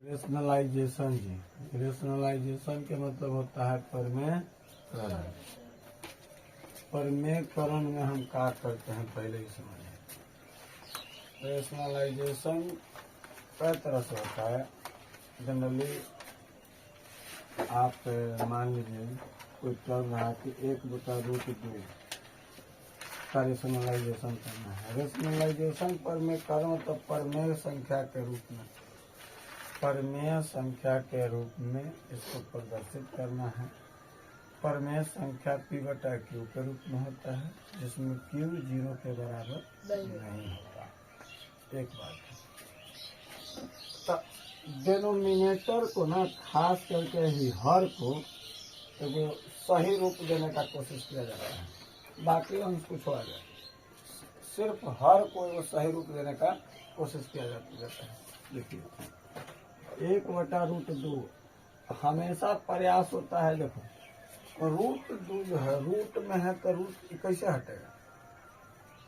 Rationalisation जी, rationalisation के मतलब होता है परमेयकरण। परमेयकरण में हम क्या करते हैं पहले ही समझें। रेशनलाइजेशन कई तरह से होता है। जनरली आप मान लीजिए कोई टर्म रहा कि 1/√2 का रेशनलाइजेशन करना है। रेशनलाइजेशन परमेयकरण मतलब परमेय संख्या के रूप में, परमेय संख्या के रूप में इसको प्रदर्शित करना है। परमेय संख्या P/Q के रूप में होता है, जिसमें Q 0 के बराबर नहीं होता। एक बात है, तो डेनोमिनेटर को ना खास करके ही हर को तो सही रूप देने का कोशिश किया जाता है, बाकी अंश को छोड़ा जाए, सिर्फ हर को वो सही रूप देने का कोशिश किया जाता है। देखिए 1/√2 हमेशा प्रयास होता है। देखो √2 जो है रूट में है तो रूट कैसे हटेगा?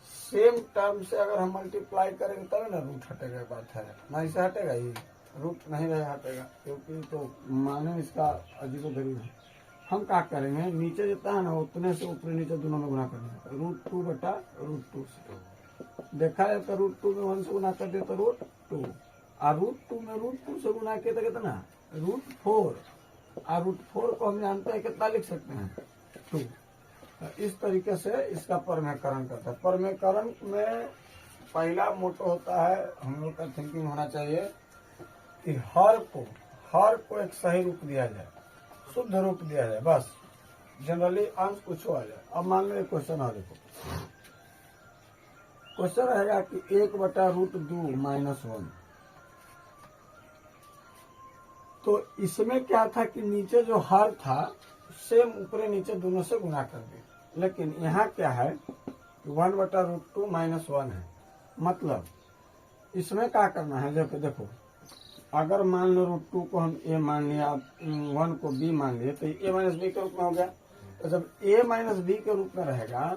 सेम टर्म से अगर हम मल्टीप्लाई करेंगे तब ना रूट हटेगा। बात है ना, इसे हटेगा ही, रूट नहीं रहे हटेगा, क्योंकि तो माने इसका अजीबोगरीब है। हम क्या करेंगे, नीचे जितना है ना उतने से ऊपर नीचे दोनों में गुना करेंगे। √2/√2 से देखा जाए तो √2 में 1 से गुना कर दिया तो √2, और √2 में √2 से गुना किया तो कितना √4, और √4 को हम जानते हैं कितना लिख सकते हैं 2। इस तरीके से इसका परमेयकरण करता है। परमेयकरण में पहला मोटो होता है, हम लोग का थिंकिंग होना चाहिए कि हर को एक सही रूप दिया जाए, शुद्ध रूप दिया जाए, बस जनरली अंश कुछ आ जाए। अब मान लो क्वेश्चन है, देखो क्वेश्चन रहेगा कि 1/√2 - 1। तो इसमें क्या था कि नीचे जो हर था सेम ऊपरे नीचे दोनों से गुना कर दिया, लेकिन यहाँ क्या है 1/√2 - 1 है। मतलब इसमें क्या करना है, देखो अगर मान लो √2 को हम a मान लिया, 1 को b मान लिया, तो a - b के रूप में हो गया। तो जब a - b के रूप में रहेगा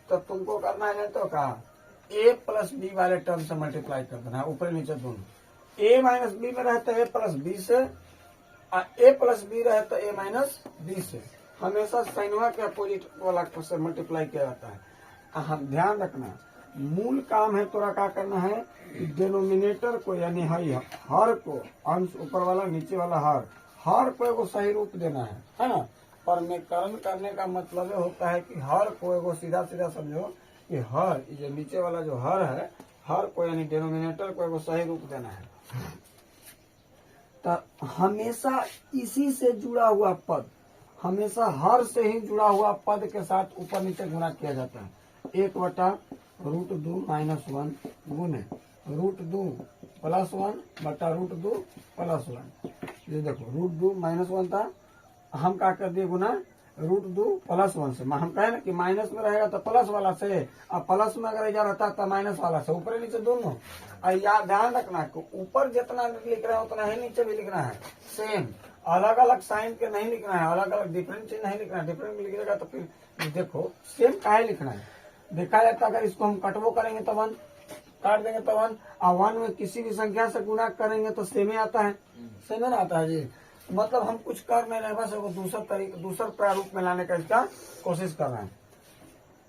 तो तुमको करना है तो क्या a + b वाले टर्म से मल्टीप्लाई कर देना है, ऊपर नीचे दोनों। a - b में रहता है a + b से, a + b रहे तो a - b से। हमेशा साइनवा के अपोजिट वाला से मल्टीप्लाई किया जाता है। हम ध्यान रखना, मूल काम है तोरा क्या करना है, डिनोमिनेटर को यानी हर को, अंश ऊपर वाला नीचे वाला हर को एगो सही रूप देना है ना। परमेयकरण करने का मतलब होता है कि हर को एगो सीधा समझो कि हर जो नीचे वाला जो हर है, हर को यानी डिनोमिनेटर को एगो सही रूप देना है। तो हमेशा इसी से जुड़ा हुआ पद, हमेशा हर से ही जुड़ा हुआ पद के साथ ऊपर नीचे गुणा किया जाता है। 1/√2 - 1 गुने √2 + 1/√2 + 1। ये देखो √2 - 1 था, हम क्या कर दिए गुना √2 + 1 से। हम कहे ना कि माइनस में रहेगा तो प्लस वाला से, और प्लस में अगर इधर रहता तो माइनस वाला से, ऊपर नीचे दोनों। और याद ध्यान रखना कि ऊपर जितना लिख रहे हैं उतना ही नीचे भी लिखना है, सेम, अलग अलग साइन के नहीं लिखना है, अलग अलग डिफरेंट चीज नहीं लिखना है। डिफरेंट लिखिएगा तो फिर देखो सेम काहे लिखना है। देखा जाता अगर इसको हम कटवो करेंगे तो 1 काट देंगे तो 1, और 1 में किसी भी संख्या से गुना करेंगे तो सेम ही आता है, सेम ना आता है जी। मतलब हम कुछ कर नहीं रहे, बस वो दूसर प्रारूप में लाने का इसका कोशिश कर रहे हैं।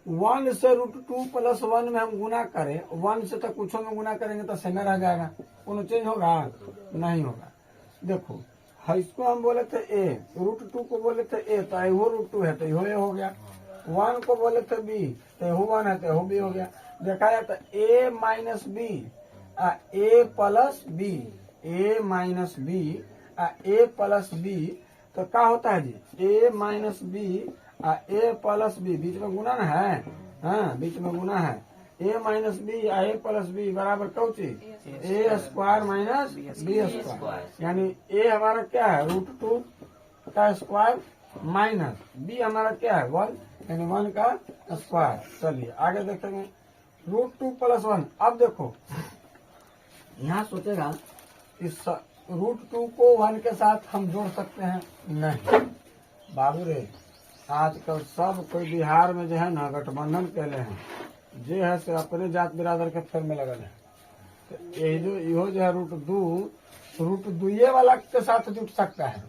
1 से √2 + 1 में हम गुना करें, 1 से तो कुछ में गुना करेंगे तो सेम रह जाएगा, कोनो चेंज होगा नहीं होगा। देखो इसको हम बोले थे a, √2 को बोले थे a, तो यो √2 है तो यो a हो गया। 1 को बोले थे b, तो यो 1 है तो यो b हो गया। देखा जाए तो a - b, a + b, a + b, तो क्या होता है जी a - b, a + b, बीच में गुना ना है, हाँ बीच में गुना है। a - b a + b बराबर कौन चीज a² - b², यानी a हमारा क्या है √2 का स्क्वायर माइनस b हमारा क्या है 1, यानी 1 का स्क्वायर। चलिए आगे देखेंगे √2 + 1। अब देखो यहाँ सोचेगा कि √2 को 1 के साथ हम जोड़ सकते हैं, नहीं बाबू रे। आजकल सब कोई बिहार में जो है ना गठबंधन कैले हैं, जे है से अपने जात बिरादर के फेर में लगल है। तो यही जो है √2 रूट दुए वाला के साथ जुट सकता है,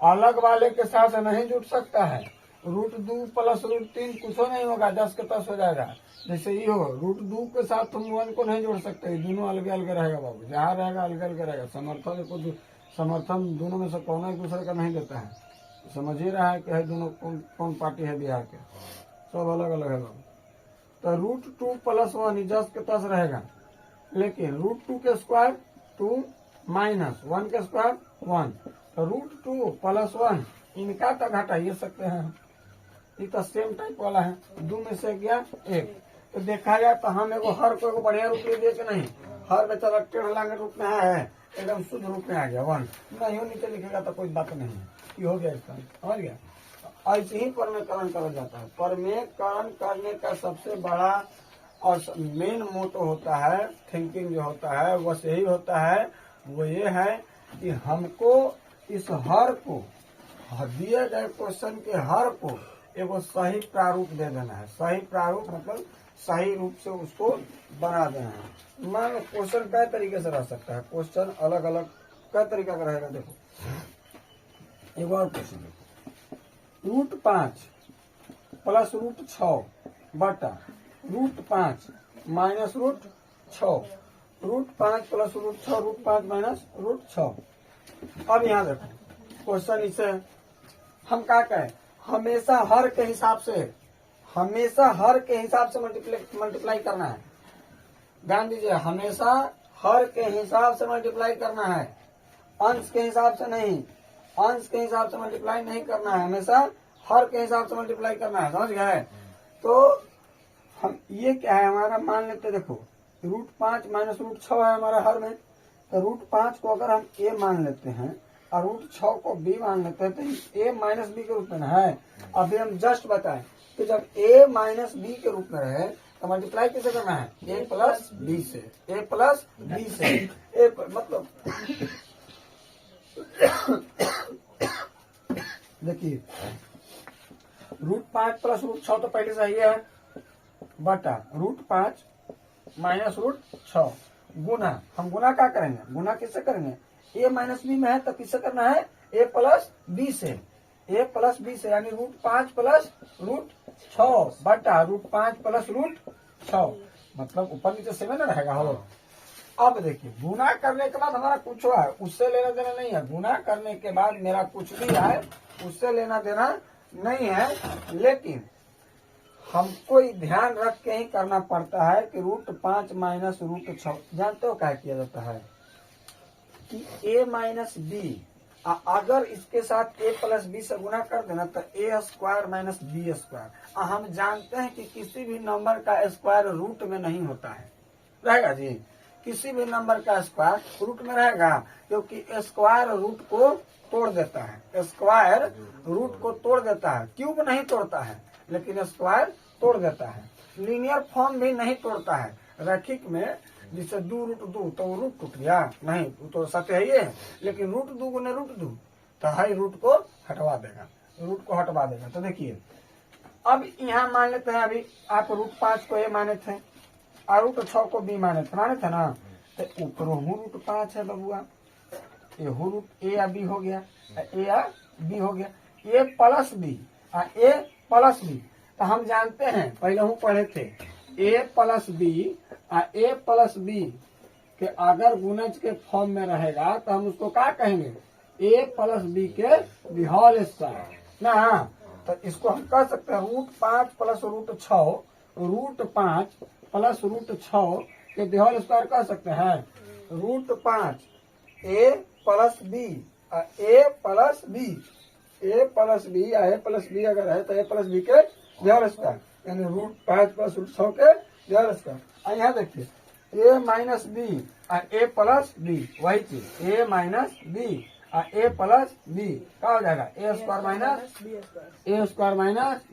अलग वाले के साथ नहीं जुट सकता है। रूट 2 प्लस रूट 3 कुछ नहीं होगा, 10 के 10 हो जाएगा। जैसे ये हो, रूट 2 के साथ हम 1 को नहीं जोड़ सकते, दोनों अलग अलग रहेगा बाबू, जहाँ रहेगा अलग अलग रहेगा। समर्थन दोनों में से कौन एक दूसरे का नहीं देता है। समझ ही रहा है कि दोनों कौन पार्टी है बिहार के, सब अलग अलग है बाबू। तो रूट 2 प्लस 1 10 के 10 रहेगा, लेकिन रूट 2 के स्क्वायर 2 माइनस 1 के स्क्वायर 1, तो रूट 2 प्लस 1 इनका तो घटा ये सकते हैं, ये तो सेम टाइप वाला है। 2 में से गया 1, तो देखा जाए तो हम एगो हर को बढ़िया रूप में दे के नहीं, हर बेचारा टेढ़ लांगे रूप में है, एकदम शुद्ध रूप में आ गया 1, नहीं नीचे लिखेगा तो कोई बात नहीं है। ये हो गया इसका, समझ गया। ऐसे ही परमेयकरण करा जाता है। परमेयकरण करने का सबसे बड़ा और मेन मोटो होता है, थिंकिंग जो होता है वो यही होता है, वो ये है कि हमको इस हर को, दिए गए क्वेश्चन के हर को एगो सही प्रारूप दे देना है। सही प्रारूप मतलब सही रूप से उसको बना देना है। मान लो क्वेश्चन कई तरीके से रह सकता है, क्वेश्चन अलग अलग कई तरीका का रहेगा। देखो एक और क्वेश्चन देखो, रूट 5 प्लस रूट 6 बटा root 5 minus root 6, root 5 plus root 6 root 5 minus root 6। अब यहाँ देखो क्वेश्चन इसे हम क्या कहें, हमेशा हर के हिसाब से, हमेशा हर के हिसाब से मल्टीप्लाई करना है। ध्यान दीजिए, हमेशा हर के हिसाब से मल्टीप्लाई करना है, अंश के हिसाब से नहीं, अंश के हिसाब से मल्टीप्लाई नहीं करना है, हमेशा हर के हिसाब से मल्टीप्लाई करना है। समझ गए। तो हम ये क्या है हमारा, मान लेते देखो रूट 5 माइनस रूट 6 है हमारा हर में, तो रूट 5 को अगर हम ए मान लेते हैं और रूट 6 को बी मान लेते हैं, तो ए माइनस बी के रूप में है। अभी हम जस्ट बताएं कि जब ए माइनस बी के रूप में रहे तो मल्टीप्लाई कैसे करना है, ए प्लस बी से, ए प्लस बी से, ए मतलब देखिए रूट 5 प्लस रूट 6 तो पहले से ही है, बटा रूट 5 माइनस रूट 6 गुना, हम गुना क्या करेंगे, गुना किससे करेंगे, ए माइनस बी में है तो किससे करना है, ए प्लस बी से, ए प्लस बी से, यानी रूट 5 प्लस रूट 6 बटा रूट 5 प्लस रूट 6, मतलब ऊपर नीचे सेवन रहेगा। हो अब देखिए गुना करने के बाद हमारा कुछ है उससे लेना देना नहीं है, गुना करने के बाद मेरा कुछ भी है उससे लेना देना नहीं है, लेकिन हमको ध्यान रख के ही करना पड़ता है कि रूट 5 माइनस रूट 6, जानते हो क्या किया जाता है कि ए माइनस बी, अगर इसके साथ ए प्लस बी से गुना कर देना तो ए स्क्वायर माइनस बी स्क्वायर। हम जानते हैं कि किसी भी नंबर का स्क्वायर रूट में नहीं होता है, रहेगा जी, किसी भी नंबर का स्क्वायर रूट में रहेगा, क्योंकि स्क्वायर रूट को तोड़ देता है, स्क्वायर रूट को तोड़ देता है, क्यूब नहीं तोड़ता है लेकिन स्क्वायर तोड़ देता है। लीनियर फॉर्म भी नहीं तोड़ता है, रैखिक में जिससे 2 रूट 2 तो रूट टूट गया नहीं, तो सत्य है ये, लेकिन रूट 2 गुने रूट 2 तो हाई रूट को हटवा देगा, रूट को हटवा देगा। तो देखिए अब यहाँ मान लेते हैं, अभी आप रूट 5 को ए माने थे और रूट 6 को बी माने थे ना, तो ऊपर रूट 5 है बबुआ, ये रूट ए या बी हो गया, ए या बी हो गया, ए plus B A plus B, तो हम जानते हैं पहले हम पढ़े थे ए प्लस बी के अगर गुणज के फॉर्म में रहेगा तो हम उसको क्या कहेंगे, ए प्लस बी के होल स्क्वायर ना। तो इसको हम कह सकते हैं root 5 plus root 6, root 5 plus root 6 के होल स्क्वायर कह सकते हैं, root 5 A plus B A plus B, A plus B या ए प्लस बी अगर है तो ए प्लस बी के होल स्क्वायर, यानी रूट 5 प्लस रूट 6 के होल स्क्वायर। यहाँ देखिए A minus B A plus B, वही चीज A minus B A plus B क्या हो जाएगा, A square minus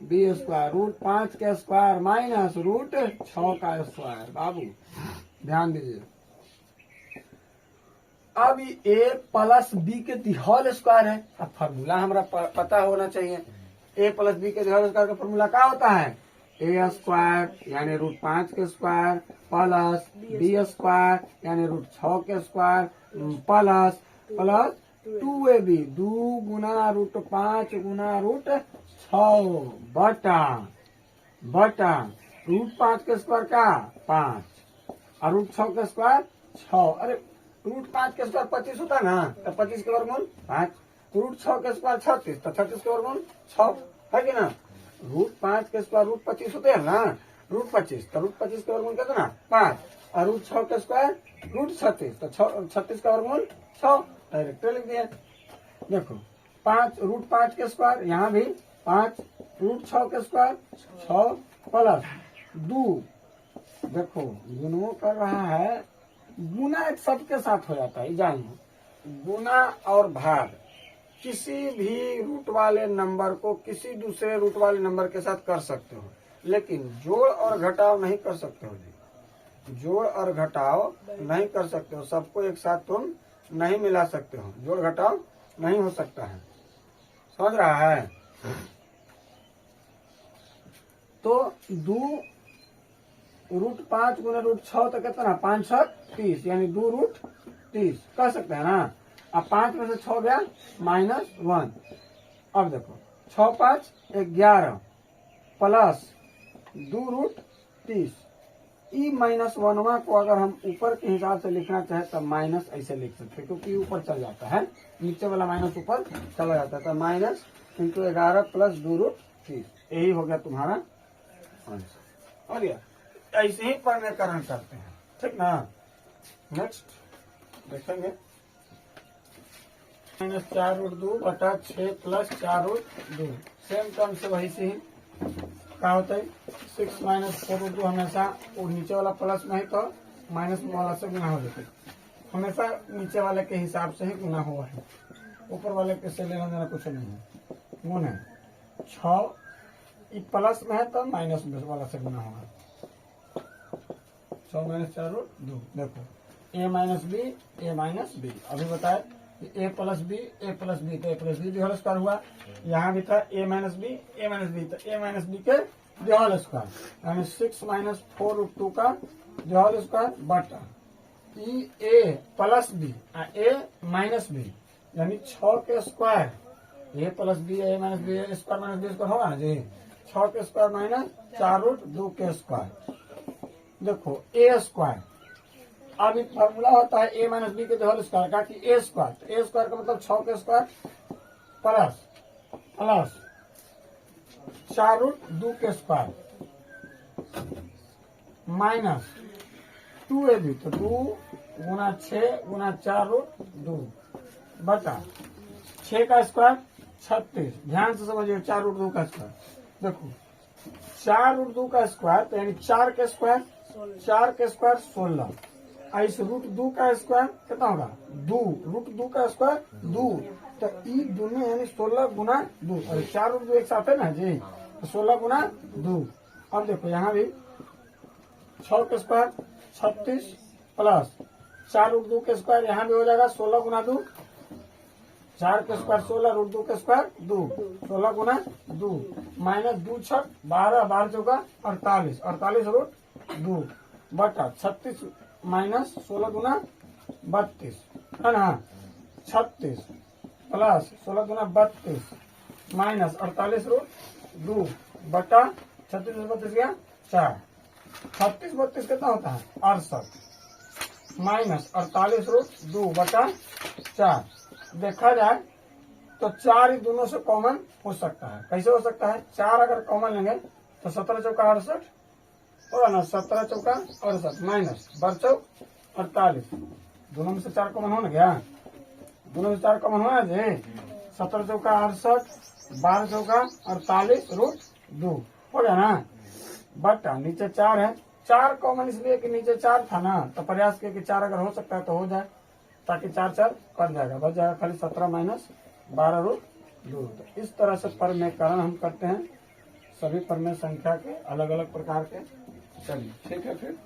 B square, root 5 के स्क्वायर माइनस रूट 6 का स्क्वायर। बाबू ध्यान दीजिए, अब ए प्लस बी के होल स्क्वायर है, अब फॉर्मूला हमारा पता होना चाहिए, ए प्लस बी के होल स्क्वायर का फॉर्मूला क्या होता है, ए स्क्वायर यानी रूट 5 के स्क्वायर प्लस बी स्क्वायर यानी रूट 6 के स्क्वायर प्लस 2ab 2 गुना रूट 5 गुना रूट 6 बटा रूट 5 के स्क्वायर का 5 और रूट 6 के स्क्वायर 6। अरे रूट 5 के स्क्वायर 25 होता है ना, तो 25 के वर्गमूल 5। रूट 6 के स्क्वायर 36, तो 36 के वर्गमूल 6 है कि ना। रूट 5 के स्क्वायर रूट 25 होते हैं ना, रूट 25, तो रूट 25 के वर्गमूल कितना 5 और रूट 6 के स्क्वायर रूट 36, तो 36 का वर्गमूल 6 डायरेक्ट लिख दिया। देखो 5 रूट 5 के स्क्वायर यहाँ भी 5 रूट 6 के स्क्वायर 6 प्लस 2। देखो गुणों कर रहा है, गुना एक शब्द के साथ हो जाता है, जानिए गुना और भाग किसी भी रूट वाले नंबर को किसी दूसरे रूट वाले नंबर के साथ कर सकते हो, लेकिन जोड़ और घटाव नहीं कर सकते हो जी। जोड़ और घटाव नहीं कर सकते हो, सबको एक साथ तुम नहीं मिला सकते हो, जोड़ घटाव नहीं हो सकता है, समझ रहा है। तो 2 रूट 5 गुना रूट 6 तो कितना 5 6 30 यानी 2 रूट 30 कर सकते हैं ना। अब 5 में से 6 गया -1। अब देखो 6 5 11 प्लस 2 रूट 30। ई -1 को अगर हम ऊपर के हिसाब से लिखना चाहे तो माइनस ऐसे लिख सकते हैं, क्योंकि ऊपर चल जाता है, नीचे वाला माइनस ऊपर चला जाता है, तो माइनस इंटू 11 प्लस 2 रूट 30, यही हो गया तुम्हारा आंसर। और ये ऐसे ही परिमेयकरण करते हैं, ठीक ना। नेक्स्ट देखेंगे -4 रूट 2 बटा 6 प्लस 4 रूट 2। सेम टर्म से वही से ही क्या होता है 6 माइनस 4 रूट 2 हमेशा वो नीचे वाला प्लस में है तो माइनस वाला से गुना हो जाता है, हमेशा नीचे वाले के हिसाब से ही गुना हुआ है, ऊपर वाले के से लेना देना कुछ नहीं है। गुण है 6 प्लस में है तो माइनस वाला से गुना होगा। 6 माइनस 4 रूट 2। देखो a माइनस बी अभी बताए a प्लस बी तो a plus B whole square हुआ। यहाँ भी था a माइनस बी तो a माइनस बी के होल स्क्वायर यानी 6 माइनस 4 रूट 2 का होल स्क्वायर बटा a plus B a minus B यानी 6 के square a plus B a minus B square होगा ना जी। 6 के स्क्वायर माइनस 4 रूट 2 के स्क्वायर। देखो a स्क्वायर, अब एक फॉर्मूला होता है a माइनस बी के होल स्क्वायर का कि a स्क्वायर, तो a स्क्वायर का मतलब 6 के स्क्वायर प्लस 4 रूट 2 के स्क्वायर माइनस 2ab, तो 2 गुना 6 गुना 4 रूट 2 बटा 6 का स्क्वायर 36। ध्यान से समझिए 4 रूट 2 का स्क्वायर। देखो 4 रूट 2 का स्क्वायर तो यानी 4 के स्क्वायर 16। इस रूट 2 का स्क्वायर कितना होगा 2, रूट 2 का स्क्वायर 2, तो ई दोनों यानी 16 गुना 2 और 4 रूट 2 एक साथ है ना जी, तो 16 गुना 2। अब देखो यहाँ भी 6 के स्क्वायर 36 प्लस 4 रूट 2 के स्क्वायर यहाँ भी हो जाएगा 16 गुना 2, 4 के स्क्वायर 16 रूट 2 के स्क्वायर 2, 16 गुना 2 माइनस 2 6 12 12 चौका 48 रूट 2 बटा 36 माइनस 16 गुना 32 है ना। 36 प्लस 16 गुना 32 माइनस 48 रूट 2 बटा 36 32 गया 4। 36 32 कितना होता है 68 माइनस 48 रूट 2 बटा 4। देखा जाए तो 4 ही दोनों से कॉमन हो सकता है। कैसे हो सकता है 4 अगर कॉमन लेंगे तो 17 चौका 68 होगा ना, 17 चौका 68 माइनस 12 48, दोनों में से 4 कॉमन हो ना गया, दोनों में 4 कॉमन होना जी। 17 चौका 68 12 चौका 48 रूट 2 हो गया ना। बट नीचे 4 है, 4 कॉमन इसलिए कि नीचे 4 था ना, तो प्रयास किया कि 4 अगर हो सकता है तो हो जाए, ताकि 4 4 कट जाएगा, बच जाएगा खाली 17 माइनस 12 रूट 2। तो इस तरह से परिमेयकरण हम करते हैं सभी परिमेय संख्या के अलग अलग प्रकार के। चलिए ठीक है फिर।